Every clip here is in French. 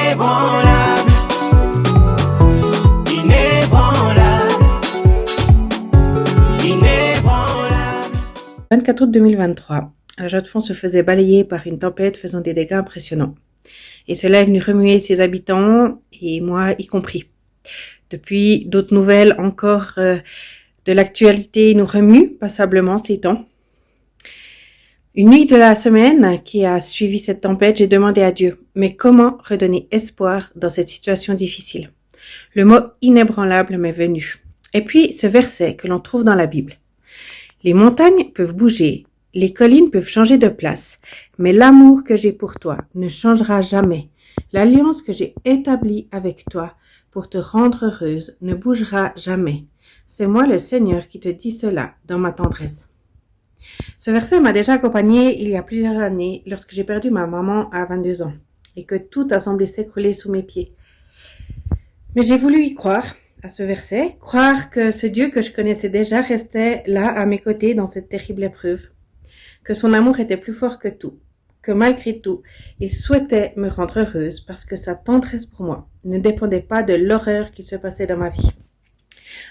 Inébranlable, inébranlable, inébranlable. 24 août 2023, la Chaux-de-Fonds se faisait balayer par une tempête faisant des dégâts impressionnants. Et cela est venu remuer ses habitants, et moi y compris. Depuis, d'autres nouvelles encore de l'actualité nous remuent passablement ces temps. Une nuit de la semaine qui a suivi cette tempête, j'ai demandé à Dieu, mais comment redonner espoir dans cette situation difficile? Le mot inébranlable m'est venu. Et puis ce verset que l'on trouve dans la Bible. Les montagnes peuvent bouger, les collines peuvent changer de place, mais l'amour que j'ai pour toi ne changera jamais. L'alliance que j'ai établie avec toi pour te rendre heureuse ne bougera jamais. C'est moi le Seigneur qui te dis cela dans ma tendresse. Ce verset m'a déjà accompagnée il y a plusieurs années lorsque j'ai perdu ma maman à 22 ans et que tout a semblé s'écrouler sous mes pieds. Mais j'ai voulu y croire à ce verset, croire que ce Dieu que je connaissais déjà restait là à mes côtés dans cette terrible épreuve, que son amour était plus fort que tout, que malgré tout, il souhaitait me rendre heureuse parce que sa tendresse pour moi ne dépendait pas de l'horreur qui se passait dans ma vie.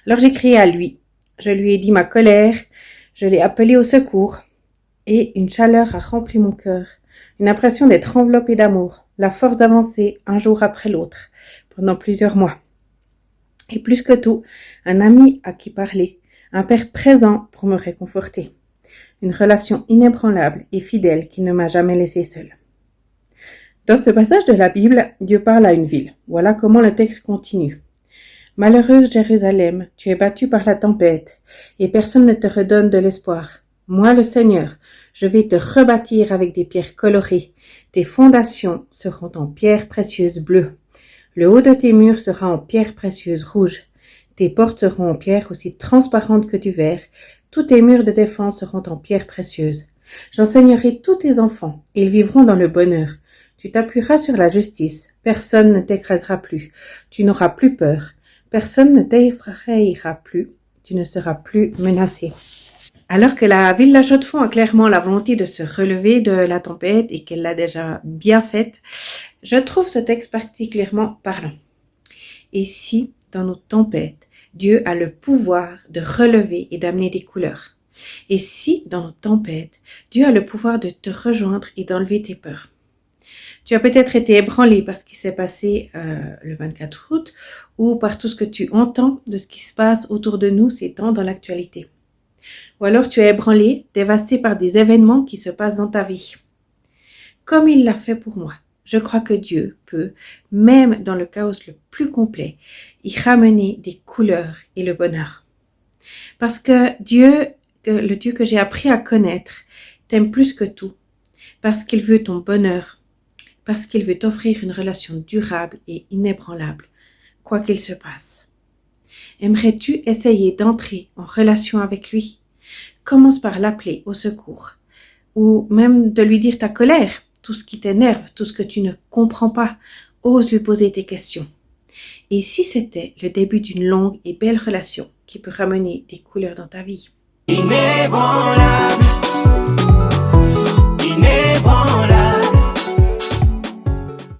Alors j'ai crié à lui, je lui ai dit ma colère, je l'ai appelé au secours et une chaleur a rempli mon cœur, une impression d'être enveloppée d'amour, la force d'avancer un jour après l'autre pendant plusieurs mois. Et plus que tout, un ami à qui parler, un père présent pour me réconforter. Une relation inébranlable et fidèle qui ne m'a jamais laissée seule. Dans ce passage de la Bible, Dieu parle à une ville. Voilà comment le texte continue. Malheureuse Jérusalem, tu es battue par la tempête, et personne ne te redonne de l'espoir. Moi, le Seigneur, je vais te rebâtir avec des pierres colorées. Tes fondations seront en pierres précieuses bleues. Le haut de tes murs sera en pierres précieuses rouges. Tes portes seront en pierres aussi transparentes que du verre. Tous tes murs de défense seront en pierres précieuses. J'enseignerai tous tes enfants, et ils vivront dans le bonheur. Tu t'appuieras sur la justice. Personne ne t'écrasera plus. Tu n'auras plus peur. Personne ne t'effrayera plus, tu ne seras plus menacé. Alors que la ville de la Chaux-de-Fonds a clairement la volonté de se relever de la tempête et qu'elle l'a déjà bien faite, je trouve ce texte particulièrement parlant. Et si, dans nos tempêtes, Dieu a le pouvoir de relever et d'amener des couleurs? Et si, dans nos tempêtes, Dieu a le pouvoir de te rejoindre et d'enlever tes peurs? Tu as peut-être été ébranlé par ce qui s'est passé le 24 août ou par tout ce que tu entends de ce qui se passe autour de nous ces temps dans l'actualité. Ou alors tu es ébranlé, dévasté par des événements qui se passent dans ta vie. Comme il l'a fait pour moi, je crois que Dieu peut, même dans le chaos le plus complet, y ramener des couleurs et le bonheur. Parce que le Dieu que j'ai appris à connaître, t'aime plus que tout. Parce qu'il veut ton bonheur. Parce qu'il veut t'offrir une relation durable et inébranlable, quoi qu'il se passe. Aimerais-tu essayer d'entrer en relation avec lui? Commence par l'appeler au secours, ou même de lui dire ta colère, tout ce qui t'énerve, tout ce que tu ne comprends pas. Ose lui poser tes questions. Et si c'était le début d'une longue et belle relation qui peut ramener des couleurs dans ta vie? Inébranlable.